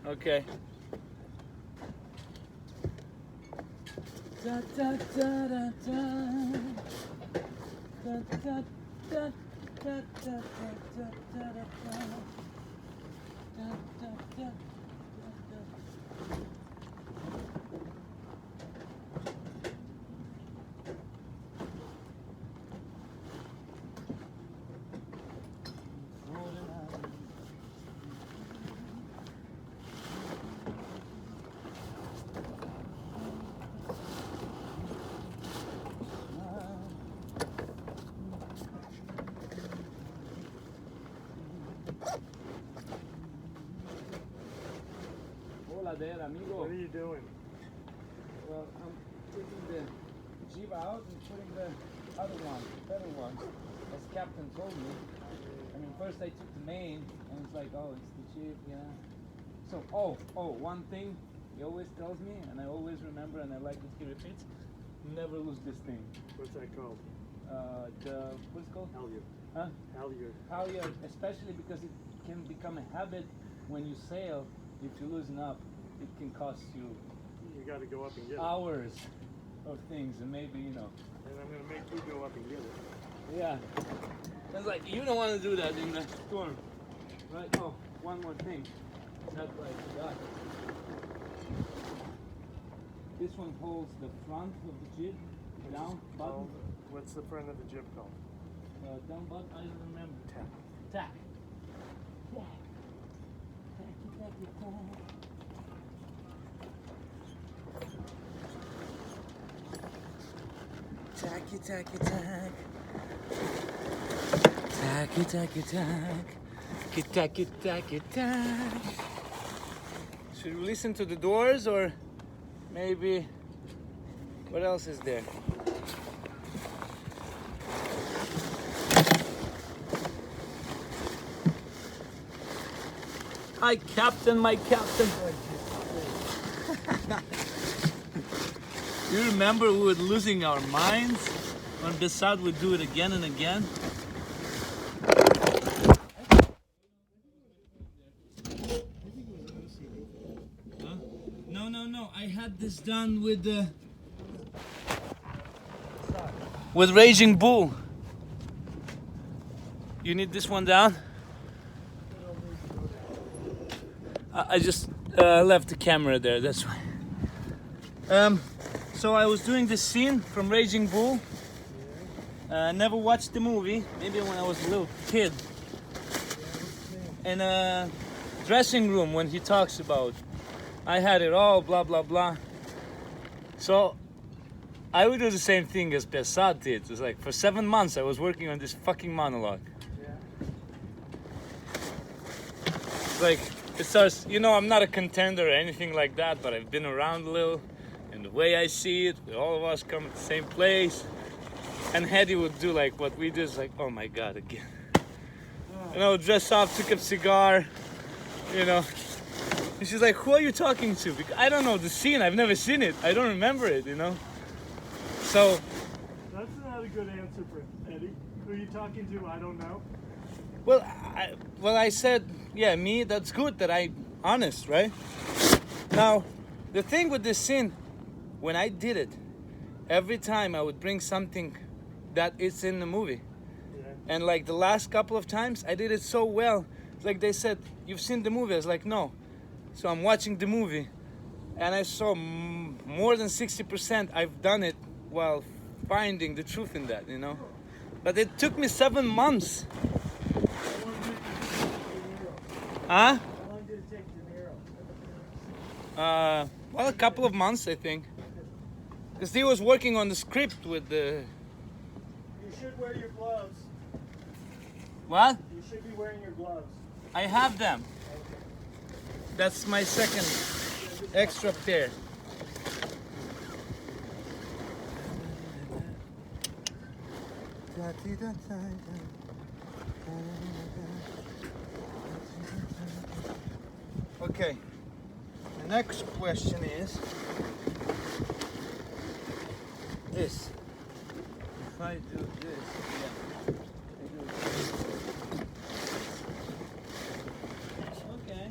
Okay. Da, da, da, da, da. Da, da, da, da, da, da, da, da, da. Da, da, da, da, da. Hola there, amigo. What are you doing? Well, I'm taking the Jeep out and putting the other one, the better one, as Captain told me. I mean, first I took the main, and it's like, oh, it's the Jeep, yeah. So, one thing he always tells me, and I always remember, and I like that he repeats, never lose this thing. What's that called? What's it called? Halyard. Huh? Halyard. Halyard, especially because it can become a habit when you sail. If you loosen up, it can cost you Got to go up and get hours of things, and maybe, you know. it. And I'm going to make you go up and get it. Yeah. It's like, you don't want to do that in the storm. Right? Oh, one more thing. That's what I forgot. This one holds the front of the jib, down button. What's the front of the jib called? Down button, I don't remember. Tack. Tack. Tack. Tacky, tacky, tack. Tacky, tacky, tack. Tacky, tacky, tack. Tacky, tacky, tack. Should we listen to the Doors, or maybe what else is there? Hi, Captain, my Captain. You remember we were losing our minds when Besad would do it again and again? Huh? No. I had this done with Raging Bull. You need this one down? I just left the camera there, that's why. So I was doing this scene from Raging Bull. Never watched the movie, maybe when I was a little kid. In a dressing room when he talks about, I had it all, blah, blah, blah. So I would do the same thing as Besad did. It's like for 7 months I was working on this fucking monologue. It's like, it starts, you know, I'm not a contender or anything like that, but I've been around a little, and the way I see it, all of us come at the same place. And Hedy would do like what we do, is like, oh my God, again. You know, dress up, took a cigar, you know. And she's like, who are you talking to? Because I don't know the scene, I've never seen it, I don't remember it, you know. So. That's not a good answer for Eddie. Who are you talking to? I don't know. Well, I said, yeah, me, that's good that I'm honest, right? Now, the thing with this scene, when I did it, every time I would bring something that is in the movie. Yeah. And like the last couple of times, I did it so well. It's like they said, you've seen the movie? I was like, no. So I'm watching the movie, and I saw more than 60% I've done it while finding the truth in that, you know? But it took me 7 months. Huh? How long did it take De Niro? Well, a couple of months, I think. Because he was working on the script with the... You should wear your gloves. What? You should be wearing your gloves. I have them. That's my second extra pair. Okay. The next question is this. If I do this, yeah. I do this. Okay.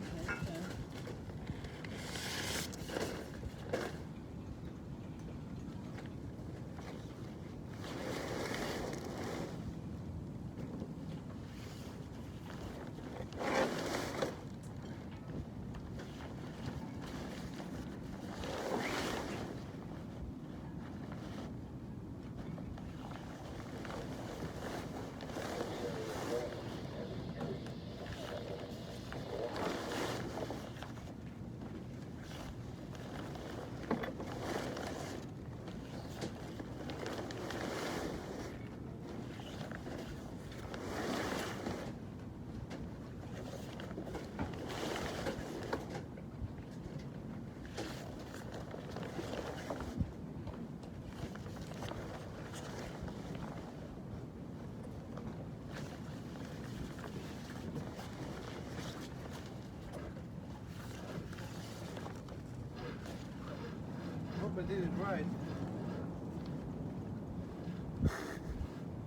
hope I did it right.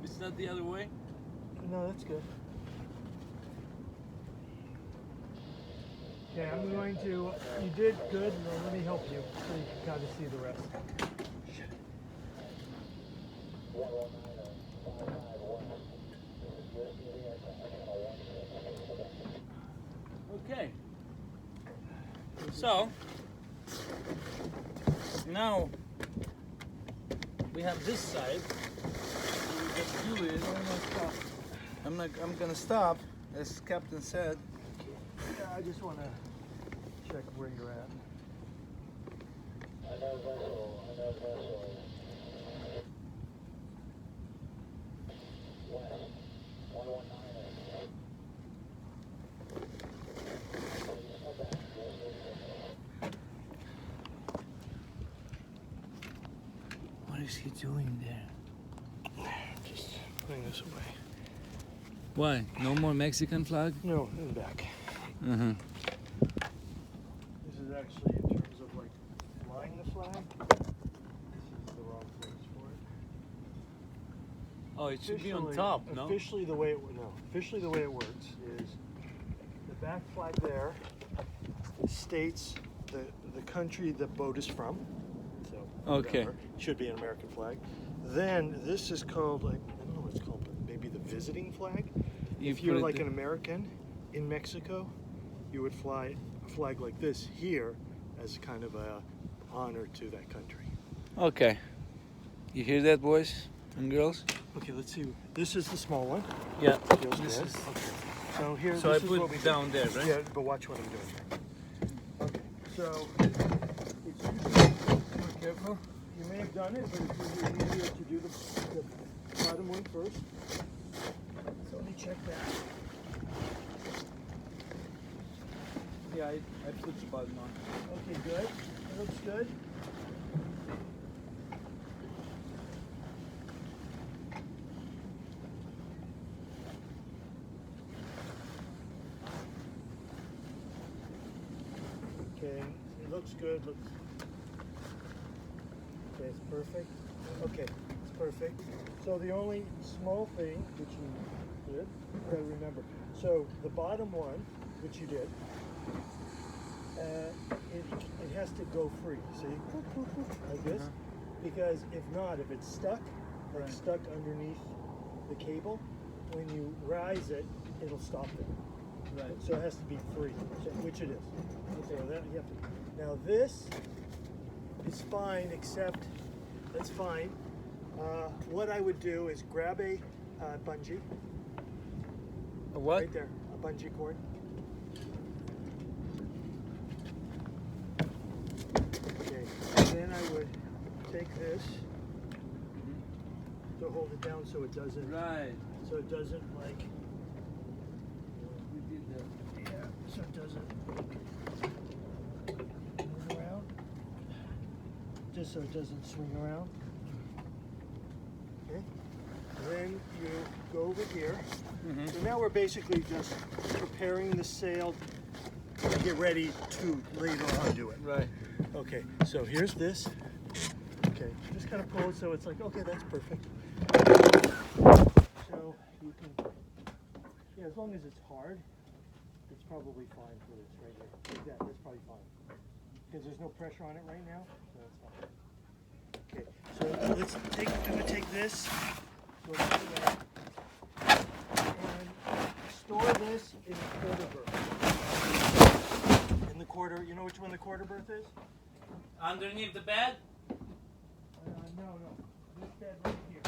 It's not the other way? No, that's good. Okay, I'm going to. You did good. Now let me help you so you can kind of see the rest. Okay. So now we have this side. What we just do is I'm gonna stop, as Captain said. Yeah, I just want to check where you're at. What is he doing there? Just putting this away. Why? No more Mexican flag? No, in the back. Uh-huh. This is actually in terms of like flying the flag. This is the wrong place for it. Oh, it should be on top, no? Officially the way it works is the back flag there states the country the boat is from. So Okay. whatever. Should be an American flag. Then this is called, like, I don't know what it's called, but maybe the visiting flag. If you're like an American in Mexico, you would fly a flag like this here as kind of a honor to that country. Okay. You hear that, boys and girls? Okay, let's see. This is the small one. Yeah. Feels This good. is. Okay. So here, So this I is put what we it do. down there, right? Yeah, but watch what I'm doing here. Okay, so it's usually, Be careful. you may have done it, but it's usually easier to do the bottom one first. So let me check that. Yeah, I put the button on. Okay, good. It looks good. Okay, it looks good. Okay, it's perfect. Okay, it's perfect. So the only small thing which you did, you gotta remember. So the bottom one, which you did, it has to go free. See, like this, because if not, if it's stuck, like stuck underneath the cable, when you rise it, it'll stop it. Right. So it has to be free, which it is. So that you have to. Now this is fine, except that's fine. What I would do is grab a bungee. A what? Right there, a bungee cord. Okay, and then I would take this to hold it down so it doesn't. Right. So it doesn't like. We did that. Yeah, so it doesn't move around. Just so it doesn't swing around. Okay. Then you go over here. So now we're basically just preparing the sail to get ready to later on do it. Right. Okay, so here's this. Okay, just kind of pull it so it's like, okay, that's perfect. So you can, yeah, as long as it's hard, it's probably fine for this right here. Like that, that's probably fine. Because there's no pressure on it right now, so that's fine. Okay, so let's take, I'm gonna take this, go to that, and store this in the quarter berth. In the quarter, you know which one the quarter berth is? Underneath the bed? No. This bed right here.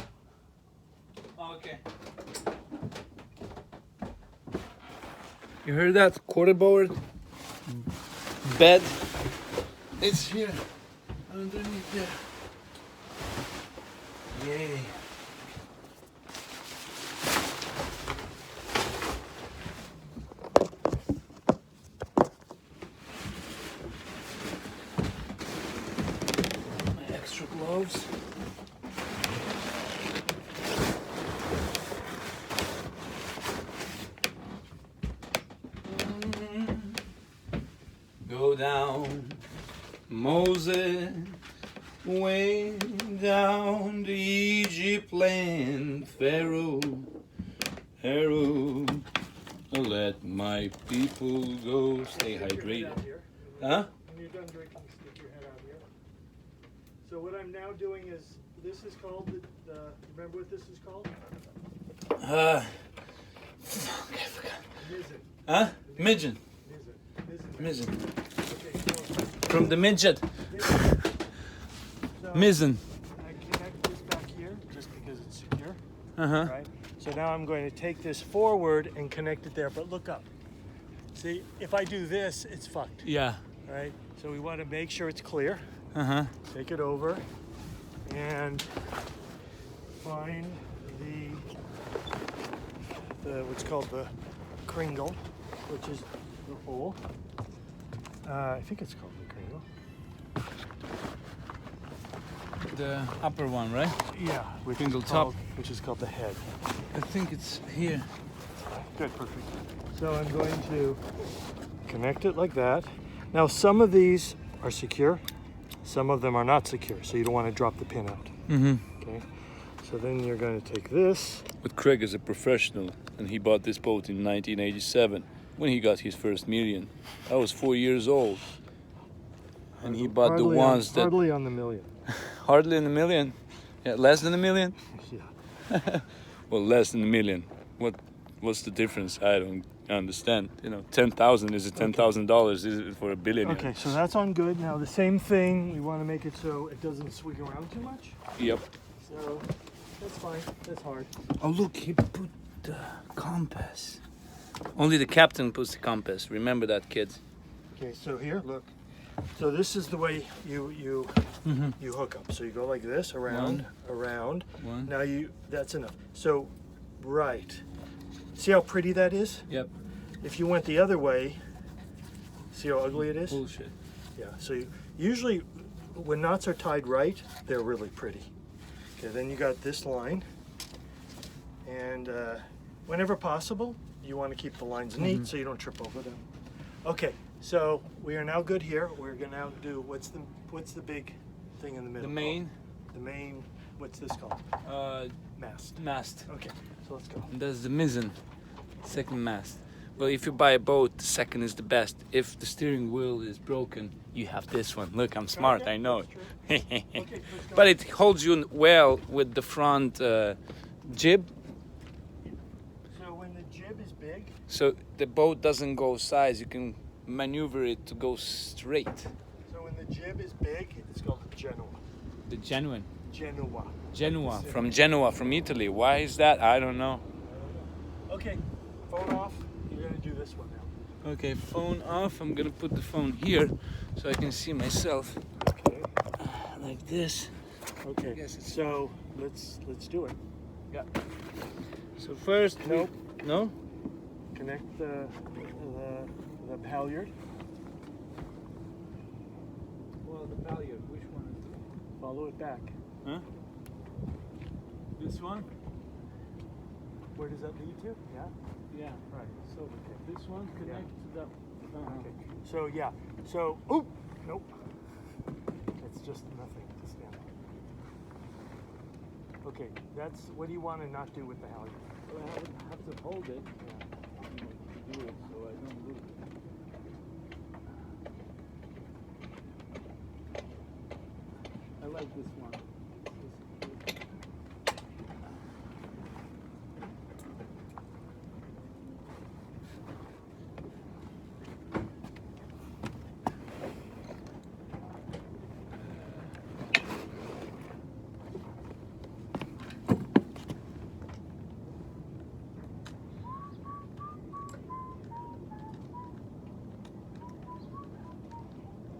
Okay. You heard that? Quarterboard bed. It's here. Underneath there. Yay. My extra gloves. Go down, Moses, Way down the Egypt land, Pharaoh, Pharaoh, let my people go. Stay hydrated. Huh? When you're done drinking, stick your head out here. So what I'm now doing is, this is called remember what this is called? Fuck, I forgot. Mizzen. Huh? Midget. Mizzen. Mizzen. Okay, so From the midget. So Mizzen. I connect this back here just because it's secure, Uh-huh. right? So now I'm going to take this forward and connect it there, but look up. See, if I do this, it's fucked, Yeah. right? So we want to make sure it's clear. Uh-huh. Take it over and find the what's called the kringle, which is the hole. I think it's called the kringle. The upper one, right? Yeah, Kringle top. which is called the head. I think it's here. Good, perfect. So I'm going to connect it like that. Now some of these are secure, some of them are not secure, so you don't want to drop the pin out. Mm-hmm. Okay. So then you're going to take this. But Craig is a professional, and he bought this boat in 1987 when he got his first million. I was 4 years old, and he bought the ones that hardly on the million. hardly in a million. Yeah, less than a million. Yeah. Well, less than a million. What's the difference? I don't understand. You know, 10,000 is $10,000. Is it for a billionaire? Okay, so that's on good. Now the same thing. We want to make it so it doesn't swing around too much. Yep. So that's fine. That's hard. Oh look, he put the compass. Only the captain puts the compass. Remember that, kids. Okay, so here, look. So this is the way you hook up. So you go like this, around, around. One. Now that's enough. So, right. See how pretty that is? Yep. If you went the other way, see how ugly it is? Bullshit. Yeah. So usually, when knots are tied right, they're really pretty. Okay. Then you got this line, and whenever possible, you want to keep the lines neat so you don't trip over them. Okay. So we are now good here. We're gonna now do what's the big thing in the middle? The main. Called? The main. What's this called? Mast. Mast. Okay. So let's go. And that's the mizzen, second mast. Well, if you buy a boat, the second is the best. If the steering wheel is broken, you have this one. Look, I'm smart. Okay, I know that's it. true. Okay, let's go. But it holds you well with the front jib, So when the jib is big. so the boat doesn't go sideways. You can maneuver it to go straight. So when the jib is big, it's called Genoa. The genuine. Genoa. From Genoa, from Italy. Why is that? I don't know. Okay, phone off. You're gonna do this one now. Okay, phone off. I'm gonna put the phone here so I can see myself Okay. like this. Okay. Yes, it's- So let's do it. Yeah. So first, Nope. No. Connect the halyard. Well, the halyard. Which one? Follow it back. Huh? This one? Where does that lead to? Yeah. Yeah. Right. So this one connects to that. Okay. So yeah. So oop. Nope. It's just nothing to stand on. Okay. That's what do you want to not do with the halyard? Well, I have to hold it. To do it so I don't lose it. I like this one.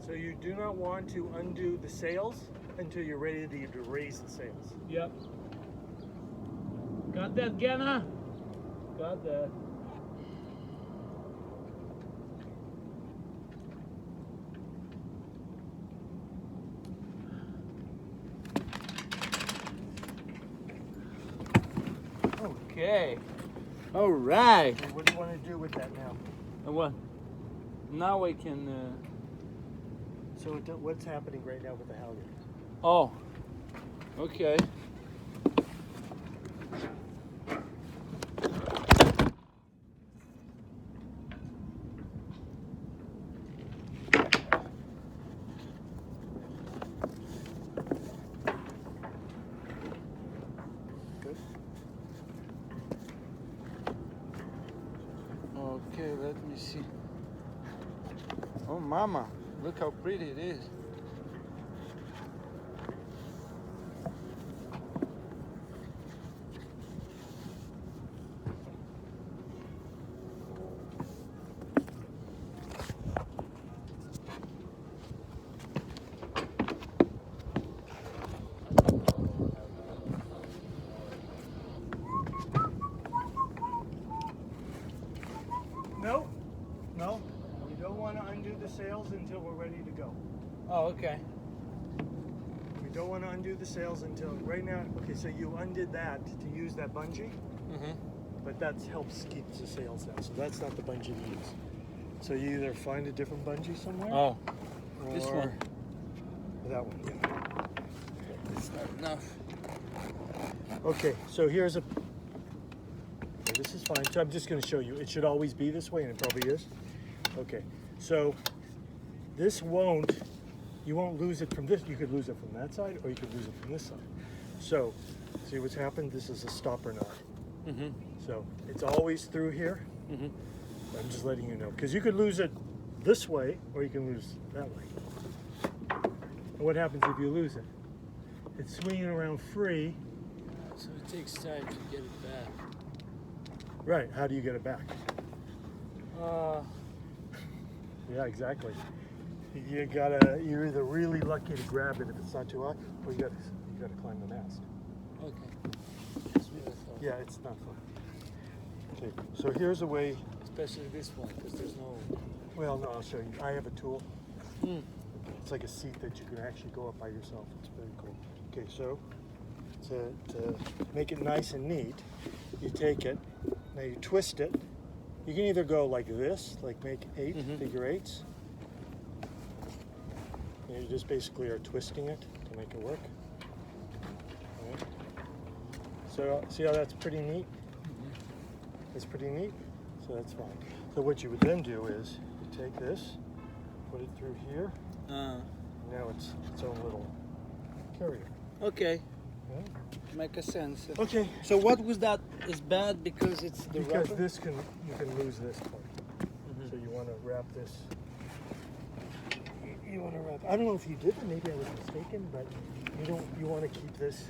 So you do not want to undo the sails until you're ready to raise the sails. Yep. Got that, Genna? Got that. Okay. All right. So what do you want to do with that now? And what? Now I can. So what's happening right now with the halyard? Oh, okay. Good. Okay, let me see. Oh, mama, look how pretty it is. No, no. You don't want to undo the sails until we're ready to go. Oh, okay. We don't want to undo the sails until right now. Okay, so you undid that to use that bungee, but that helps keep the sails down. So that's not the bungee to use. So you either find a different bungee somewhere. Oh, or this one. That one. Yeah. It's not enough. Okay, so here's a. Okay, this is fine. So I'm just going to show you. It should always be this way, and it probably is. Okay, so this won't. You won't lose it from this. You could lose it from that side, or you could lose it from this side. So, see what's happened? This is a stopper knot. So it's always through here. I'm just letting you know, because you could lose it this way, or you can lose that way. And what happens if you lose it? It's swinging around free. So it takes time to get it back. Right, how do you get it back? Uh, Yeah, exactly. You're either really lucky to grab it if it's not too high, or you gotta climb the mast. okay. That's what I thought. Yeah, it's not fun. Okay, so here's a way. Especially this one, because there's no. Well, no, I'll show you. I have a tool. It's like a seat that you can actually go up by yourself. It's very cool. Okay, so to make it nice and neat, you take it, now you twist it. You can either go like this, like make figure eights. And you just basically are twisting it to make it work. All right. So see how that's pretty neat? It's pretty neat, so that's fine. So what you would then do is you take this, put it through here. Now it's its own little carrier. Okay. Yeah. Make a sense. Okay. So what was that is bad because it's the Because rubber? you can lose this part. So you want to wrap this. You want to wrap. I don't know if you did, or maybe I was mistaken, but you want to keep this.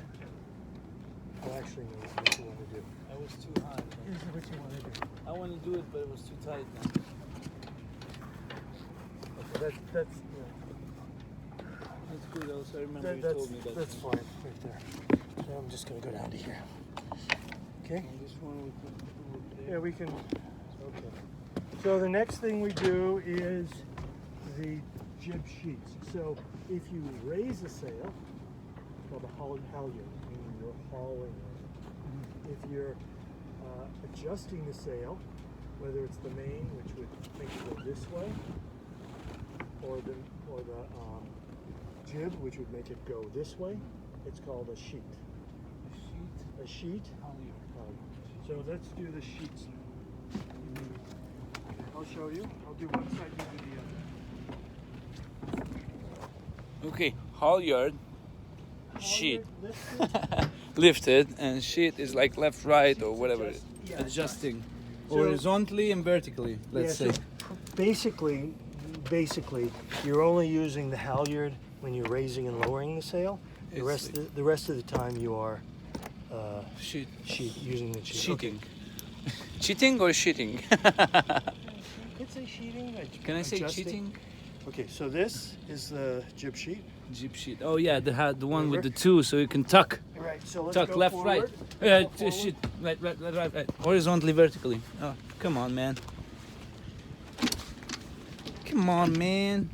Well, actually, no, this is what you want to do. That was too high. This is what you want to do. I want to do it, but it was too tight now. Okay, that's That's good. Also, I remember you told me that. That's fine, right there. So I'm just gonna go down to here. Okay. And this one we can put there. Yeah, we can. Okay. So the next thing we do is the jib sheets. So if you raise a sail, it's called a halyard, meaning you're hauling it. If you're adjusting the sail, whether it's the main, which would make it go this way, or the jib, which would make it go this way, it's called a sheet. A sheet? So let's do the sheets now. I'll show you. I'll do one side, you do the other. Okay, halyard, sheet, Lifted. lifted, and sheet is like left, right, or whatever. Adjust- yeah, Adjusting So- horizontally and vertically. Let's Yeah, say. so basically, you're only using the halyard when you're raising and lowering the sail. The rest of the time you are Sheet. using the sheet. Sheeting. Cheating or sheeting? You could say sheeting. Can I say adjusting. cheating? Okay, so this is the jib sheet. Jib sheet. Oh yeah, the one with the two, so you can tuck. Right. So let's Tuck go left, forward. right. Go Just forward. shit. Right. Horizontally, vertically. Oh, come on, man. Come on, man.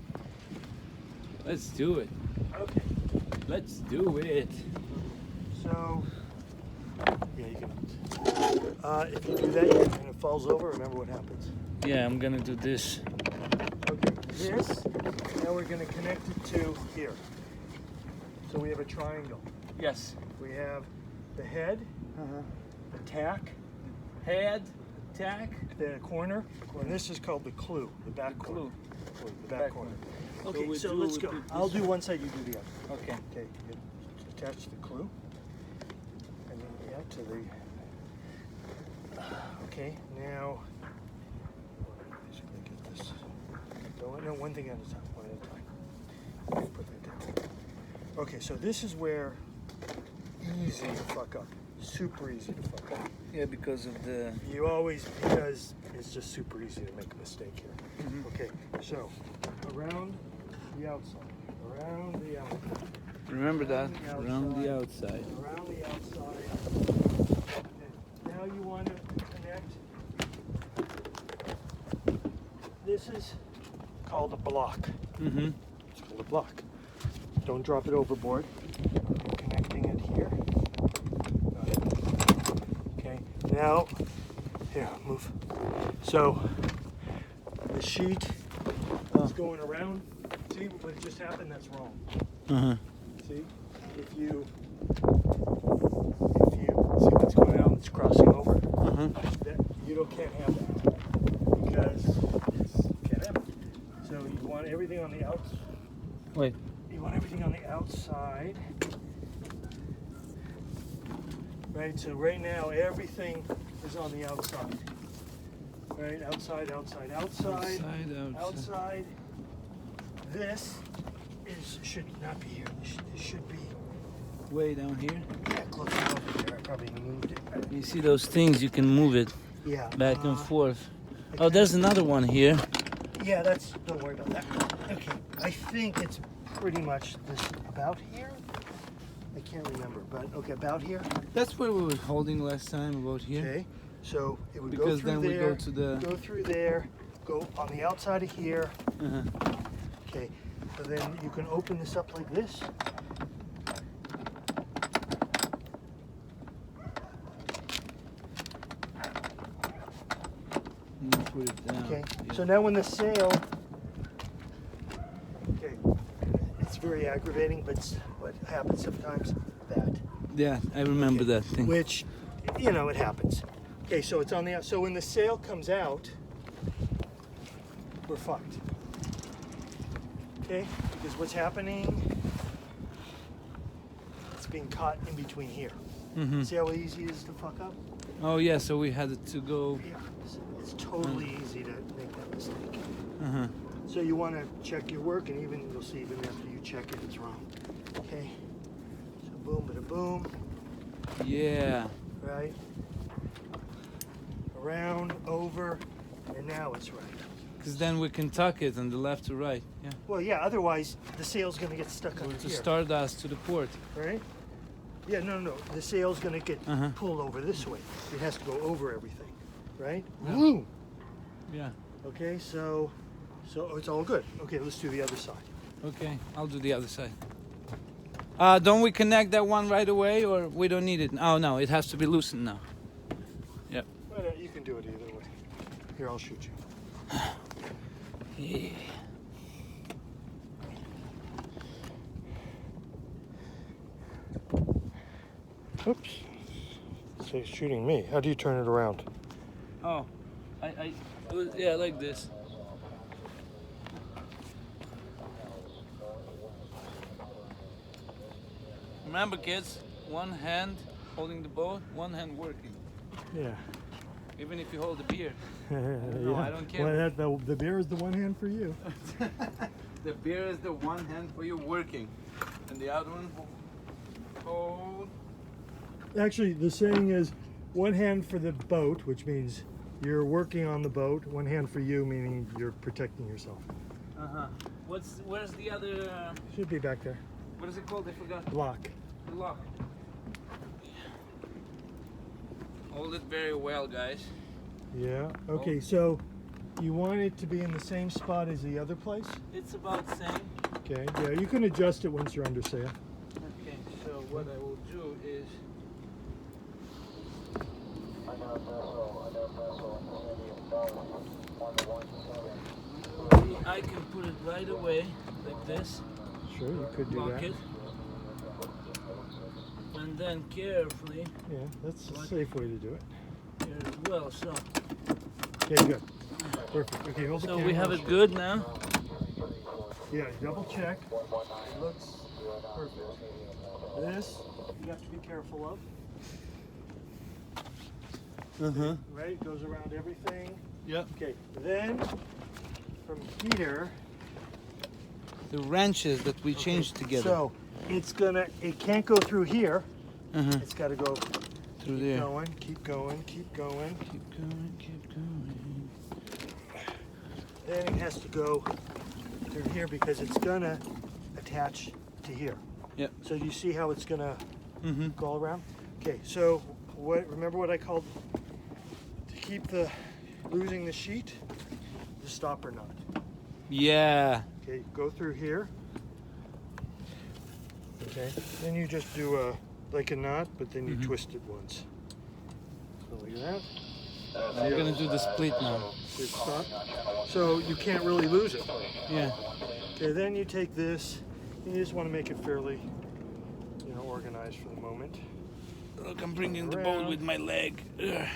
Let's do it. Okay. Let's do it. So, yeah, you can. If you do that and it falls over, remember what happens. Yeah, I'm gonna do this. Okay, this, now we're going to connect it to here. So we have a triangle. Yes. We have the head, the tack, Head, tack, the corner, and this is called the clue, the back corner. clue. The back corner. Okay, we so do- let's we go. put I'll this do one side, you do the other. Okay. Okay, you attach the clue. And then, yeah, to the... Okay, now... Just gonna get this... No, one thing at a time, one at a time. Okay, put that down. Okay, so this is where easy to fuck up. Super easy to fuck up. Yeah, because of the. You always, because it's just super easy to make a mistake here. Okay, so around the outside, around the outside. Remember that. Around Around the outside. Around the outside. Okay. Now you want to connect. This is called a block. Mm-hmm. It's called a block. Don't drop it overboard. I'm connecting it here. Got it. Okay. Now, here, move. So the sheet is going around. See what just happened? That's wrong. Uh-huh. See, if you see what's going on, it's crossing over. That you can't have that because it's can't happen. So you want everything on the outside. Wait. You want everything on the outside, right? So right now everything is on the outside, right? Outside, outside, outside, outside. This should not be here. This should be Way down here. yeah, close over there. I probably moved it. You see those things? You can move it Yeah. back and forth. Oh, there's another one here. Yeah, don't worry about that. Okay, I think it's pretty much this about here. I can't remember, but okay, about here. That's where we were holding last time, about here. Okay, so it would go Because through then there, we go to the. go through there, go on the outside of here. Uh-huh. Okay, so then you can open this up like this. And put it down. Okay, Yeah. so now when the sail, okay, it's very aggravating, but what happens sometimes, that. Yeah, I remember Okay. that thing. Which, you know, it happens. Okay, so it's on the so when the sail comes out, we're fucked. Okay, because what's happening? It's being caught in between here. Mm-hmm. See how easy it is to fuck up? Oh yeah, so we had to go. Yeah, it's totally easy to make that mistake. Uh-huh. So you want to check your work, and even you'll see even after you check it, it's wrong. Okay. So boom, bada boom. Yeah. Right. Around, over, and now it's right. Because then we can tuck it on the left to right. Yeah. Well, yeah. Otherwise, the sail's gonna get stuck Or under to here. start us to the port. Right. Yeah. No. The sail's gonna get Uh-huh. pulled over this way. It has to go over everything. Right. Yeah. Woo. Yeah. Okay. So it's all good. Okay. Let's do the other side. Okay, I'll do the other side. Don't we connect that one right away, or we don't need it? Oh no, it has to be loosened now. Yep. But, you can do it either way. Here, I'll shoot you. Yeah. Oops. So he's shooting me. How do you turn it around? Oh, yeah, like this. Remember, kids, one hand holding the boat, one hand working. Yeah. Even if you hold the beer. No, I don't care. Well, the beer is the one hand for you. The beer is the one hand for you working, and the other one hold. Actually, the saying is one hand for the boat, which means you're working on the boat. One hand for you, meaning you're protecting yourself. Uh-huh. Where's the other, Should be back there. what is it called? I forgot. Block. The lock. Hold it very well, guys. Yeah. Okay, so you want it to be in the same spot as the other place? It's about the same. Okay. Yeah, you can adjust it once you're under sail. Okay, so what I will do is I can put it right away like this. Sure, you could do Lock that. it. and then carefully Yeah, that's a safe way to do it. here as well. So Okay, good. Perfect. Okay, hold the so camera. we have it good now. Yeah, double check. It looks perfect. This you have to be careful of. Right? It goes around everything. Yep. Okay, then from here. The wrenches that we changed together. So it can't go through here. It's got to go Through keep there. going, keep going, keep going. Keep going, keep going. Then it has to go through here because it's gonna attach to here. Yep. So you see how it's gonna go all around? Okay, so remember what I called to keep losing the sheet? The stopper knot. Yeah. Okay, go through here. Okay, then you just do like a knot, but then you twist it once. So like that. I'm gonna do the split now. Good stop. So you can't really lose it. Yeah. Okay, then you take this. You just want to make it fairly, organized for the moment. Look, I'm bringing the boat with my leg. Ugh.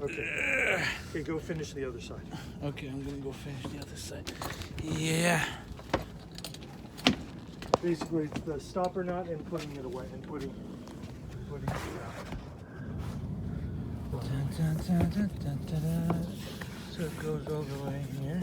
Okay. Okay, go finish the other side. Okay, I'm gonna go finish the other side. Yeah. Basically, it's the stopper knot and putting it away and putting it Dun, dun, dun, dun, dun, dun, dun. So it goes all the way here.